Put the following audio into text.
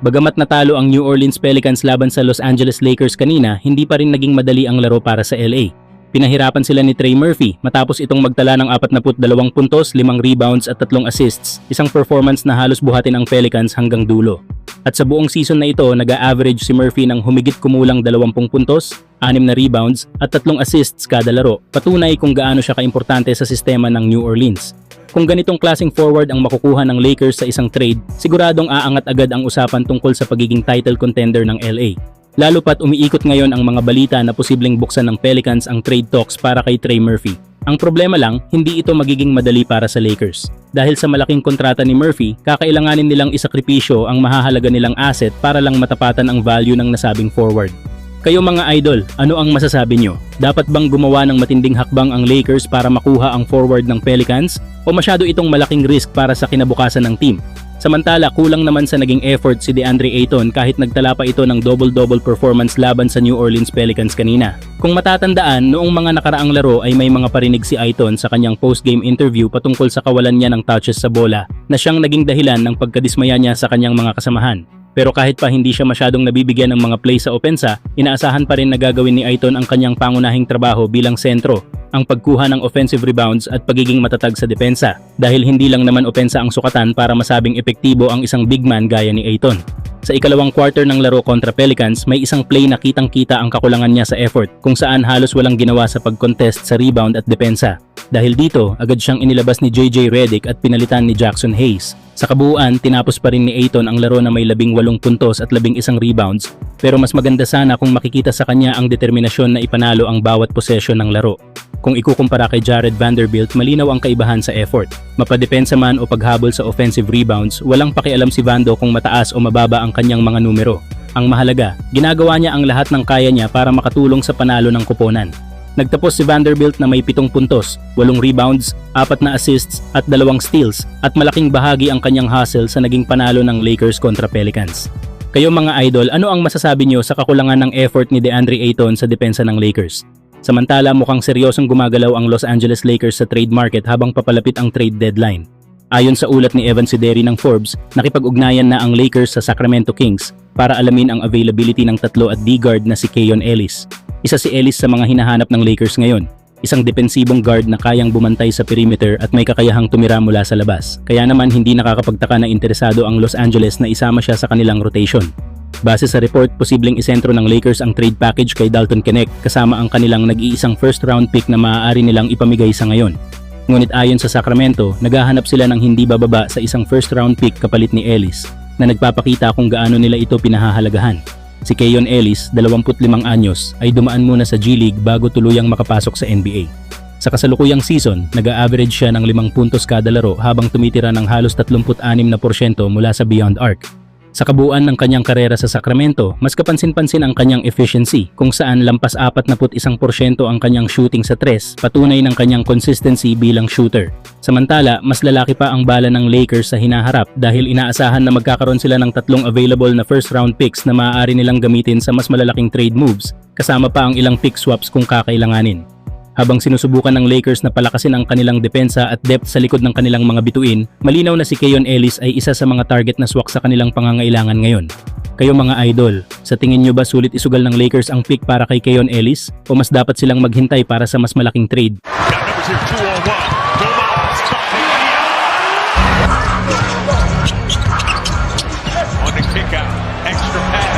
Bagamat natalo ang New Orleans Pelicans laban sa Los Angeles Lakers kanina, hindi pa rin naging madali ang laro para sa LA. Pinahirapan sila ni Trey Murphy matapos itong magtala ng 42 puntos, 5 rebounds at 3 assists, isang performance na halos buhatin ang Pelicans hanggang dulo. At sa buong season na ito, nag-a-average si Murphy ng humigit kumulang 20 puntos, 6 na rebounds at 3 assists kada laro, patunay kung gaano siya kaimportante sa sistema ng New Orleans. Kung ganitong klaseng forward ang makukuha ng Lakers sa isang trade, siguradong aangat agad ang usapan tungkol sa pagiging title contender ng LA. Lalo pat umiikot ngayon ang mga balita na posibleng buksan ng Pelicans ang trade talks para kay Trey Murphy. Ang problema lang, hindi ito magiging madali para sa Lakers. Dahil sa malaking kontrata ni Murphy, kakailanganin nilang isakripisyo ang mahahalaga nilang asset para lang matapatan ang value ng nasabing forward. Kayo mga idol, ano ang masasabi nyo? Dapat bang gumawa ng matinding hakbang ang Lakers para makuha ang forward ng Pelicans? O masyado itong malaking risk para sa kinabukasan ng team? Samantala, kulang naman sa naging effort si DeAndre Ayton kahit nagtala pa ito ng double-double performance laban sa New Orleans Pelicans kanina. Kung matatandaan, noong mga nakaraang laro ay may mga parinig si Ayton sa kanyang post-game interview patungkol sa kawalan niya ng touches sa bola na siyang naging dahilan ng pagkadismaya niya sa kanyang mga kasamahan. Pero kahit pa hindi siya masyadong nabibigyan ng mga play sa opensa, inaasahan pa rin na gagawin ni Ayton ang kanyang pangunahing trabaho bilang sentro, ang pagkuha ng offensive rebounds at pagiging matatag sa depensa, dahil hindi lang naman opensa ang sukatan para masabing epektibo ang isang big man gaya ni Ayton. Sa ikalawang quarter ng laro kontra Pelicans, may isang play na kitang-kita ang kakulangan niya sa effort, kung saan halos walang ginawa sa pag-contest sa rebound at depensa. Dahil dito, agad siyang inilabas ni JJ Redick at pinalitan ni Jackson Hayes. Sa kabuuan, tinapos pa rin ni Ayton ang laro na may 18 puntos at 11 rebounds, pero mas maganda sana kung makikita sa kanya ang determinasyon na ipanalo ang bawat posesyon ng laro. Kung ikukumpara kay Jared Vanderbilt, malinaw ang kaibahan sa effort. Mapadepensa man o paghabol sa offensive rebounds, walang pakialam si Vando kung mataas o mababa ang kanyang mga numero. Ang mahalaga, ginagawa niya ang lahat ng kaya niya para makatulong sa panalo ng koponan. Nagtapos si Vanderbilt na may 7 puntos, 8 rebounds, 4 na assists at 2 steals, at malaking bahagi ang kanyang hustle sa naging panalo ng Lakers kontra Pelicans. Kayo mga idol, ano ang masasabi niyo sa kakulangan ng effort ni DeAndre Ayton sa depensa ng Lakers? Samantala, mukhang seryosong gumagalaw ang Los Angeles Lakers sa trade market habang papalapit ang trade deadline. Ayon sa ulat ni Evan Sideri ng Forbes, nakipag-ugnayan na ang Lakers sa Sacramento Kings para alamin ang availability ng tatlo at D-guard na si Keyon Ellis. Isa si Ellis sa mga hinahanap ng Lakers ngayon, isang depensibong guard na kayang bumantay sa perimeter at may kakayahang tumira mula sa labas. Kaya naman hindi nakakapagtaka na interesado ang Los Angeles na isama siya sa kanilang rotation. Base sa report, posibleng isentro ng Lakers ang trade package kay Dalton Knecht kasama ang kanilang nag-iisang first round pick na maaari nilang ipamigay sa ngayon. Ngunit ayon sa Sacramento, naghahanap sila ng hindi bababa sa isang first round pick kapalit ni Ellis na nagpapakita kung gaano nila ito pinahahalagahan. Si Keyon Ellis, 25 anyos, ay dumaan muna sa G League bago tuluyang makapasok sa NBA. Sa kasalukuyang season, nag-a-average siya ng 5 puntos kada laro habang tumitira ng halos 36% mula sa beyond arc. Sa kabuuan ng kanyang karera sa Sacramento, mas kapansin-pansin ang kanyang efficiency kung saan lampas 41% ang kanyang shooting sa 3, patunay ng kanyang consistency bilang shooter. Samantala, mas lalaki pa ang bala ng Lakers sa hinaharap dahil inaasahan na magkakaroon sila ng 3 available na first round picks na maaari nilang gamitin sa mas malalaking trade moves, kasama pa ang ilang pick swaps kung kakailanganin. Habang sinusubukan ng Lakers na palakasin ang kanilang depensa at depth sa likod ng kanilang mga bituin, malinaw na si Keyon Ellis ay isa sa mga target na swak sa kanilang pangangailangan ngayon. Kayo mga idol, sa tingin nyo ba sulit isugal ng Lakers ang pick para kay Keyon Ellis o mas dapat silang maghintay para sa mas malaking trade? On the kick out, extra pass.